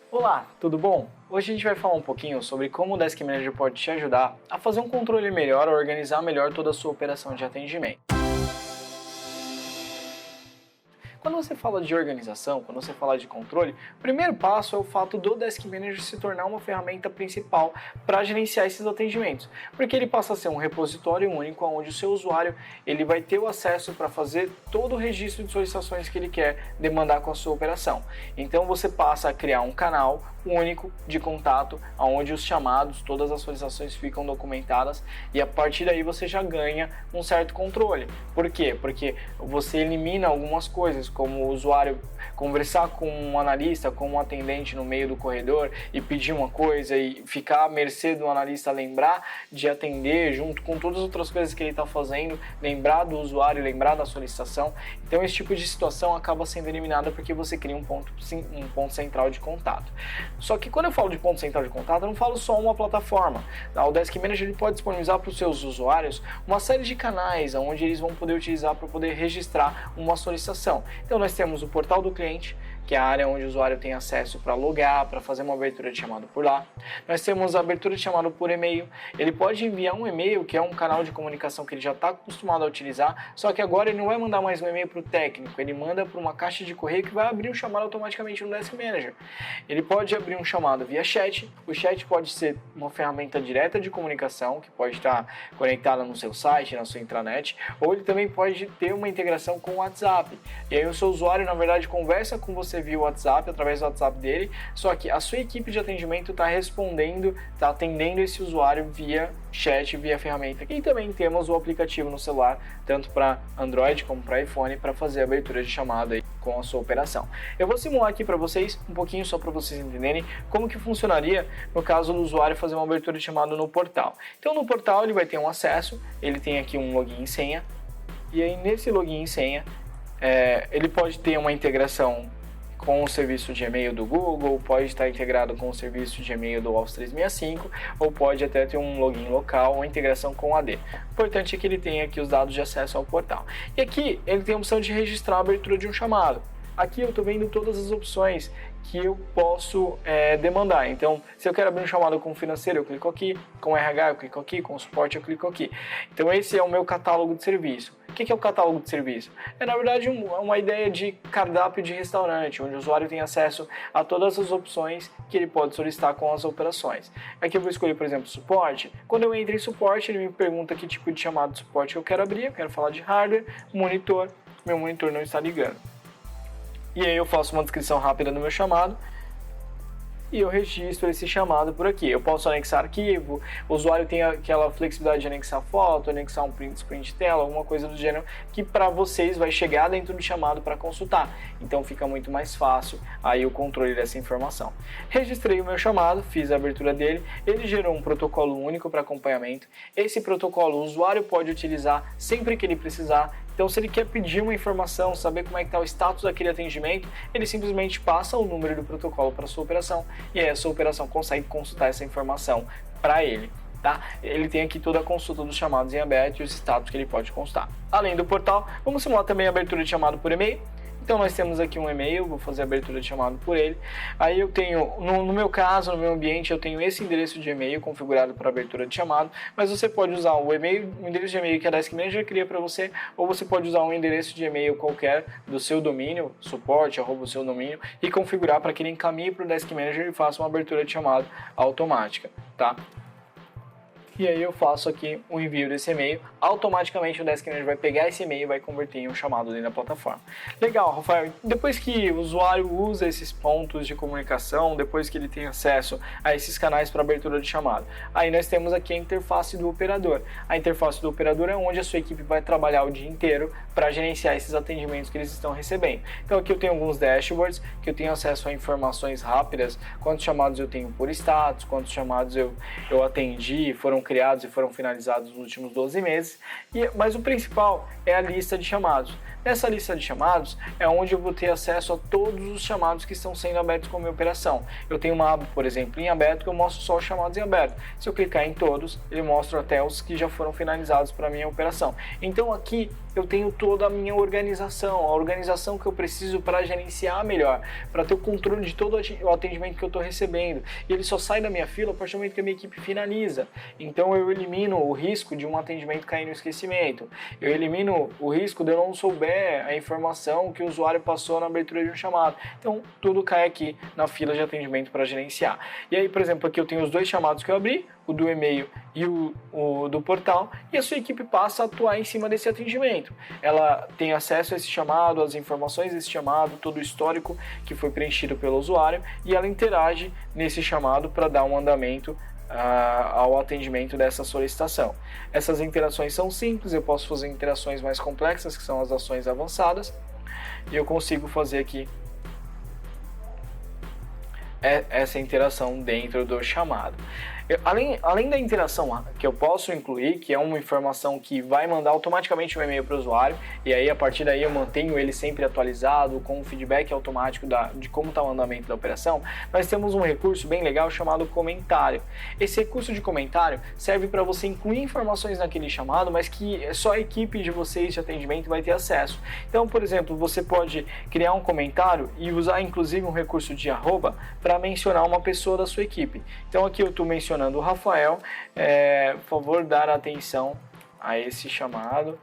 Olá, tudo bom? Hoje a gente vai falar um pouquinho sobre como o Desk Manager pode te ajudar a fazer um controle melhor, a organizar melhor toda a sua operação de atendimento. Quando você fala de organização, quando você fala de controle, o primeiro passo é o fato do Desk Manager se tornar uma ferramenta principal para gerenciar esses atendimentos, porque ele passa a ser um repositório único onde o seu usuário ele vai ter o acesso para fazer todo o registro de solicitações que ele quer demandar com a sua operação. Então você passa a criar um canal único de contato, onde os chamados, todas as solicitações ficam documentadas e a partir daí você já ganha um certo controle. Por quê? Porque você elimina algumas coisas, como o usuário conversar com um analista, com um atendente no meio do corredor e pedir uma coisa e ficar à mercê do analista lembrar de atender junto com todas as outras coisas que ele está fazendo, lembrar do usuário, lembrar da solicitação. Então esse tipo de situação acaba sendo eliminada porque você cria um ponto central de contato. Só que quando eu falo de ponto central de contato, eu não falo só uma plataforma. O Desk Manager ele pode disponibilizar para os seus usuários uma série de canais onde eles vão poder utilizar para poder registrar uma solicitação. Então nós temos o portal do cliente, que é a área onde o usuário tem acesso para logar, para fazer uma abertura de chamado por lá. Nós temos a abertura de chamado por e-mail. Ele pode enviar um e-mail, que é um canal de comunicação que ele já está acostumado a utilizar, só que agora ele não vai mandar mais um e-mail para o técnico, ele manda para uma caixa de correio que vai abrir um chamado automaticamente no Desk Manager. Ele pode abrir um chamado via chat. O chat pode ser uma ferramenta direta de comunicação, que pode estar conectada no seu site, na sua intranet, ou ele também pode ter uma integração com o WhatsApp. E aí o seu usuário, na verdade, conversa com você via WhatsApp, através do WhatsApp dele, só que a sua equipe de atendimento está respondendo, está atendendo esse usuário via chat, via ferramenta. E também temos o aplicativo no celular, tanto para Android como para iPhone, para fazer a abertura de chamada aí com a sua operação. Eu vou simular aqui para vocês, um pouquinho só para vocês entenderem como que funcionaria no caso do usuário fazer uma abertura de chamada no portal. Então no portal ele vai ter um acesso, ele tem aqui um login e senha, e aí nesse login e senha ele pode ter uma integração com o serviço de e-mail do Google, pode estar integrado com o serviço de e-mail do Office 365 ou pode até ter um login local ou integração com o AD. O importante é que ele tenha aqui os dados de acesso ao portal. E aqui ele tem a opção de registrar a abertura de um chamado. Aqui eu estou vendo todas as opções que eu posso demandar. Então, se eu quero abrir um chamado com financeiro, eu clico aqui, com RH eu clico aqui, com suporte eu clico aqui. Então esse é o meu catálogo de serviço. O que é o catálogo de serviço? É na verdade uma ideia de cardápio de restaurante, onde o usuário tem acesso a todas as opções que ele pode solicitar com as operações. Aqui eu vou escolher, por exemplo, suporte. Quando eu entro em suporte, ele me pergunta que tipo de chamado de suporte eu quero abrir. Eu quero falar de hardware, monitor, meu monitor não está ligando. E aí eu faço uma descrição rápida do meu chamado e eu registro esse chamado por aqui. Eu posso anexar arquivo, o usuário tem aquela flexibilidade de anexar foto, anexar um print de tela, alguma coisa do gênero, que para vocês vai chegar dentro do chamado para consultar. Então fica muito mais fácil aí o controle dessa informação. Registrei o meu chamado, fiz a abertura dele, ele gerou um protocolo único para acompanhamento. Esse protocolo o usuário pode utilizar sempre que ele precisar. Então, se ele quer pedir uma informação, saber como é que está o status daquele atendimento, ele simplesmente passa o número do protocolo para a sua operação e aí a sua operação consegue consultar essa informação para ele. Tá? Ele tem aqui toda a consulta dos chamados em aberto e os status que ele pode consultar. Além do portal, vamos simular também a abertura de chamado por e-mail. Então nós temos aqui um e-mail, vou fazer a abertura de chamado por ele. Aí eu tenho, no meu caso, no meu ambiente, eu tenho esse endereço de e-mail configurado para abertura de chamado, mas você pode usar o e-mail, o endereço de e-mail que a Desk Manager cria para você, ou você pode usar um endereço de e-mail qualquer do seu domínio, suporte, @ o seu domínio, e configurar para que ele encaminhe para o Desk Manager e faça uma abertura de chamado automática, tá? E aí eu faço aqui o envio desse e-mail, automaticamente o Desk Manager vai pegar esse e-mail e vai converter em um chamado dentro da plataforma. Legal, Rafael, depois que o usuário usa esses pontos de comunicação, depois que ele tem acesso a esses canais para abertura de chamado, aí nós temos aqui a interface do operador. A interface do operador é onde a sua equipe vai trabalhar o dia inteiro para gerenciar esses atendimentos que eles estão recebendo. Então aqui eu tenho alguns dashboards, que eu tenho acesso a informações rápidas, quantos chamados eu tenho por status, quantos chamados eu atendi, foram criados e foram finalizados nos últimos 12 meses, mas o principal é a lista de chamados. Nessa lista de chamados é onde eu vou ter acesso a todos os chamados que estão sendo abertos com a minha operação. Eu tenho uma aba, por exemplo, em aberto, que eu mostro só os chamados em aberto. Se eu clicar em todos, ele mostra até os que já foram finalizados para a minha operação. Então aqui eu tenho toda a minha organização, a organização que eu preciso para gerenciar melhor, para ter o controle de todo o atendimento que eu estou recebendo. E ele só sai da minha fila a partir do momento que a minha equipe finaliza. Então eu elimino o risco de um atendimento cair no esquecimento. Eu elimino o risco de eu não souber a informação que o usuário passou na abertura de um chamado. Então tudo cai aqui na fila de atendimento para gerenciar. E aí, por exemplo, aqui eu tenho os dois chamados que eu abri, o do e-mail e o do portal, e a sua equipe passa a atuar em cima desse atendimento. Ela tem acesso a esse chamado, as informações desse chamado, todo o histórico que foi preenchido pelo usuário, e ela interage nesse chamado para dar um andamento ao atendimento dessa solicitação. Essas interações são simples, eu posso fazer interações mais complexas, que são as ações avançadas, e eu consigo fazer aqui essa interação dentro do chamado. Além da interação que eu posso incluir, que é uma informação que vai mandar automaticamente um e-mail para o usuário, e aí a partir daí eu mantenho ele sempre atualizado, com um feedback automático de como está o andamento da operação, nós temos um recurso bem legal chamado comentário. Esse recurso de comentário serve para você incluir informações naquele chamado, mas que só a equipe de vocês de atendimento vai ter acesso. Então, por exemplo, você pode criar um comentário e usar inclusive um recurso de arroba para mencionar uma pessoa da sua equipe. Então aqui eu estou mencionando o Rafael, por favor dar atenção a esse chamado,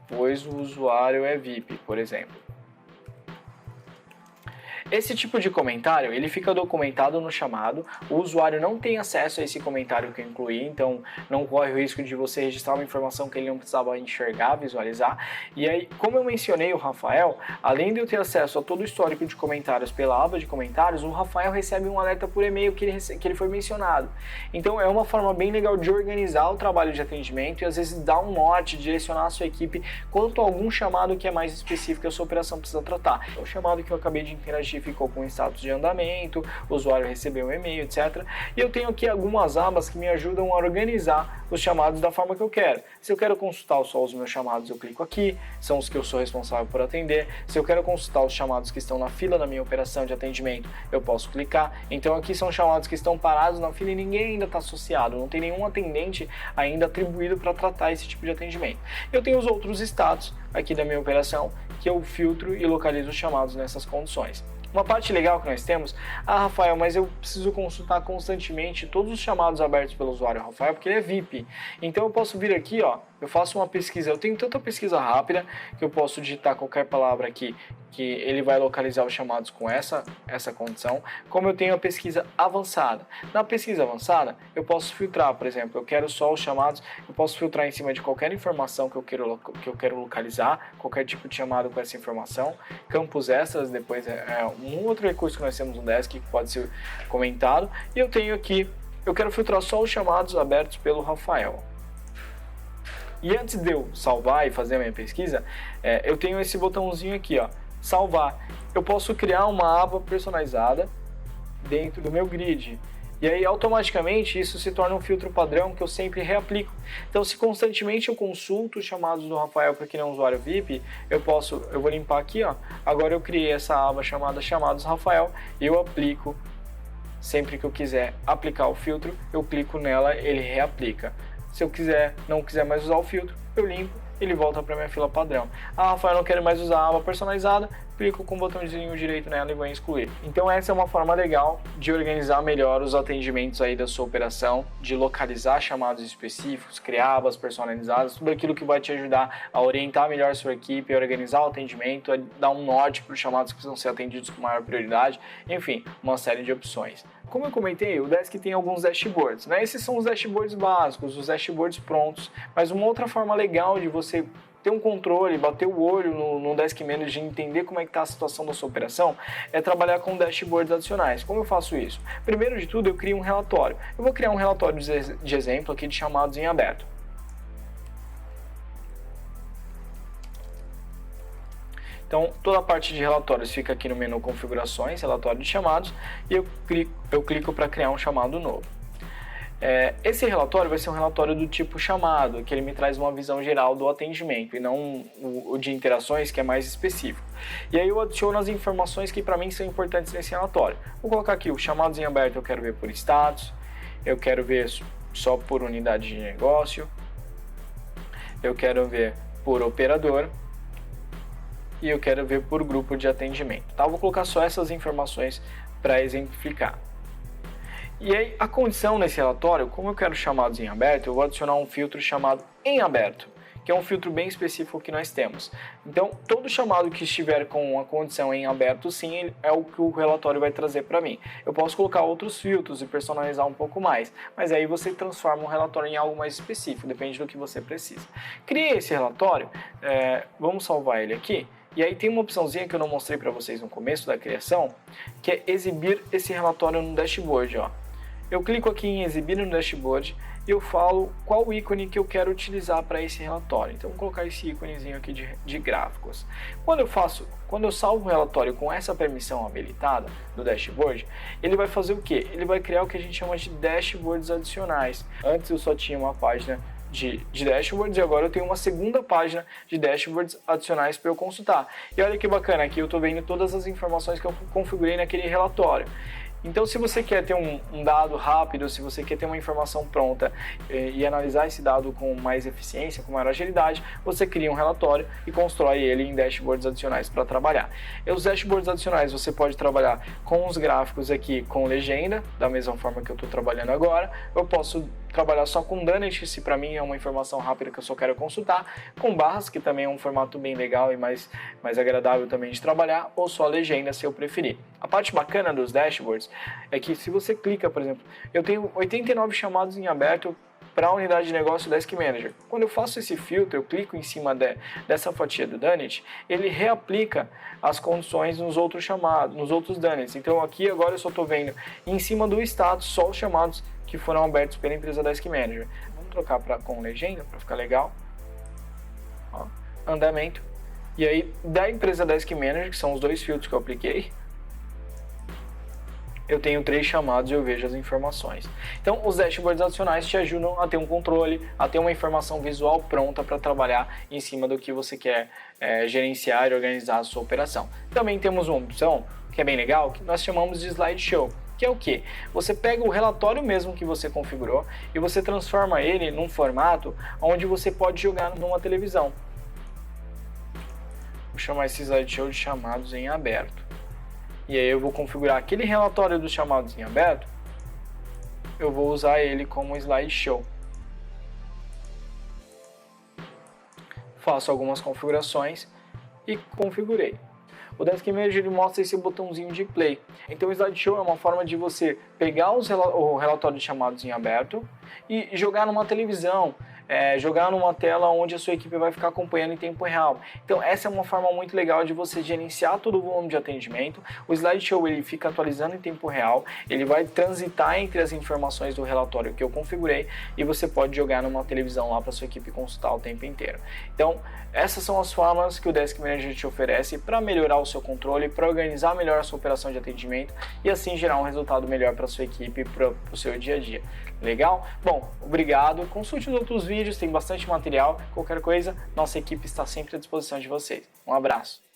pois o usuário é VIP, por exemplo. Esse tipo de comentário, ele fica documentado no chamado, o usuário não tem acesso a esse comentário que eu incluí, então não corre o risco de você registrar uma informação que ele não precisava enxergar, visualizar. E aí, como eu mencionei o Rafael, além de eu ter acesso a todo o histórico de comentários pela aba de comentários, o Rafael recebe um alerta por e-mail que ele foi mencionado. Então é uma forma bem legal de organizar o trabalho de atendimento e às vezes dar um norte, direcionar a sua equipe quanto a algum chamado que é mais específico que a sua operação precisa tratar. O chamado que eu acabei de interagir ficou com status de andamento, o usuário recebeu um e-mail, etc. E eu tenho aqui algumas abas que me ajudam a organizar os chamados da forma que eu quero. Se eu quero consultar só os meus chamados, eu clico aqui, são os que eu sou responsável por atender. Se eu quero consultar os chamados que estão na fila da minha operação de atendimento, eu posso clicar. Então aqui são chamados que estão parados na fila e ninguém ainda está associado, não tem nenhum atendente ainda atribuído para tratar esse tipo de atendimento. Eu tenho os outros status aqui da minha operação, que eu filtro e localizo os chamados nessas condições. Uma parte legal que nós temos, Rafael, mas eu preciso consultar constantemente todos os chamados abertos pelo usuário Rafael, porque ele é VIP. Então eu posso vir aqui, ó, eu faço uma pesquisa, eu tenho tanta pesquisa rápida que eu posso digitar qualquer palavra aqui que ele vai localizar os chamados com essa condição, como eu tenho a pesquisa avançada. Na pesquisa avançada, eu posso filtrar, por exemplo, eu quero só os chamados, eu posso filtrar em cima de qualquer informação que eu quero localizar, qualquer tipo de chamado com essa informação. Campos extras, depois é um outro recurso que nós temos no Desk que pode ser comentado. E eu tenho aqui, eu quero filtrar só os chamados abertos pelo Rafael. E antes de eu salvar e fazer a minha pesquisa, eu tenho esse botãozinho aqui, ó, salvar. Eu posso criar uma aba personalizada dentro do meu grid. E aí automaticamente isso se torna um filtro padrão que eu sempre reaplico. Então se constantemente eu consulto os chamados do Rafael para quem é um usuário VIP, eu vou limpar aqui, ó. Agora eu criei essa aba chamada chamados Rafael e eu aplico. Sempre que eu quiser aplicar o filtro, eu clico nela, ele reaplica. Se eu não quiser mais usar o filtro, eu limpo, ele volta para minha fila padrão. Rafael, não quero mais usar a aba personalizada, clico com o botãozinho direito nela e vou em excluir. Então essa é uma forma legal de organizar melhor os atendimentos aí da sua operação, de localizar chamados específicos, criar abas personalizadas, tudo aquilo que vai te ajudar a orientar melhor a sua equipe, a organizar o atendimento, a dar um norte para os chamados que precisam ser atendidos com maior prioridade, enfim, uma série de opções. Como eu comentei, o Desk tem alguns dashboards, né? Esses são os dashboards básicos, os dashboards prontos, mas uma outra forma legal de você ter um controle, bater o olho no Desk Manager e entender como é que está a situação da sua operação, é trabalhar com dashboards adicionais. Como eu faço isso? Primeiro de tudo, eu crio um relatório. Eu vou criar um relatório de exemplo aqui de chamados em aberto. Então, toda a parte de relatórios fica aqui no menu Configurações, Relatório de Chamados, e eu clico para criar um chamado novo. Esse relatório vai ser um relatório do tipo chamado, que ele me traz uma visão geral do atendimento e não o de interações, que é mais específico. E aí eu adiciono as informações que para mim são importantes nesse relatório. Vou colocar aqui os chamados em aberto, eu quero ver por status, eu quero ver só por unidade de negócio, eu quero ver por operador e eu quero ver por grupo de atendimento. Tá? Eu vou colocar só essas informações para exemplificar. E aí, a condição nesse relatório, como eu quero chamados em aberto, eu vou adicionar um filtro chamado em aberto, que é um filtro bem específico que nós temos. Então, todo chamado que estiver com a condição em aberto, sim, é o que o relatório vai trazer para mim. Eu posso colocar outros filtros e personalizar um pouco mais, mas aí você transforma o relatório em algo mais específico, depende do que você precisa. Criei esse relatório, vamos salvar ele aqui. E aí tem uma opçãozinha que eu não mostrei para vocês no começo da criação, que é exibir esse relatório no dashboard, ó. Eu clico aqui em exibir no dashboard e eu falo qual ícone que eu quero utilizar para esse relatório. Então, vou colocar esse íconezinho aqui de gráficos. Quando eu salvo o relatório com essa permissão habilitada do dashboard, ele vai fazer o quê? Ele vai criar o que a gente chama de dashboards adicionais. Antes eu só tinha uma página de dashboards e agora eu tenho uma segunda página de dashboards adicionais para eu consultar. E olha que bacana, aqui eu estou vendo todas as informações que eu configurei naquele relatório. Então, se você quer ter um dado rápido, se você quer ter uma informação pronta e analisar esse dado com mais eficiência, com maior agilidade, você cria um relatório e constrói ele em dashboards adicionais para trabalhar. E os dashboards adicionais você pode trabalhar com os gráficos aqui com legenda, da mesma forma que eu estou trabalhando agora. Eu posso trabalhar só com Donut, se para mim é uma informação rápida que eu só quero consultar, com barras, que também é um formato bem legal e mais agradável também de trabalhar, ou só legenda, se eu preferir. A parte bacana dos dashboards é que se você clica, por exemplo, eu tenho 89 chamados em aberto para a unidade de negócio Desk Manager. Quando eu faço esse filtro, eu clico em cima dessa fatia do Donut, ele reaplica as condições nos outros chamados, nos outros Donuts. Então aqui agora eu só estou vendo em cima do status só os chamados que foram abertos pela empresa Desk Manager. Vamos trocar com legenda para ficar legal. Ó, andamento. E aí, da empresa Desk Manager, que são os dois filtros que eu apliquei, eu tenho 3 chamados e eu vejo as informações. Então, os dashboards adicionais te ajudam a ter um controle, a ter uma informação visual pronta para trabalhar em cima do que você quer gerenciar e organizar a sua operação. Também temos uma opção que é bem legal, que nós chamamos de slideshow. Que é o que? Você pega o relatório mesmo que você configurou e você transforma ele num formato onde você pode jogar numa televisão. Vou chamar esse slideshow de chamados em aberto. E aí eu vou configurar aquele relatório dos chamados em aberto, eu vou usar ele como slideshow. Faço algumas configurações e configurei. O Desk Manager ele mostra esse botãozinho de play. Então o slideshow é uma forma de você pegar o relatório de chamados em aberto e jogar numa televisão, jogar numa tela onde a sua equipe vai ficar acompanhando em tempo real. Então essa é uma forma muito legal de você gerenciar todo o volume de atendimento. O slideshow ele fica atualizando em tempo real, ele vai transitar entre as informações do relatório que eu configurei e você pode jogar numa televisão lá para sua equipe consultar o tempo inteiro. Então essas são as formas que o Desk Manager te oferece para melhorar o seu controle, para organizar melhor a sua operação de atendimento e assim gerar um resultado melhor para a sua equipe e para o seu dia a dia. Legal? Bom, obrigado. Consulte os outros vídeos, tem bastante material. Qualquer coisa, nossa equipe está sempre à disposição de vocês. Um abraço.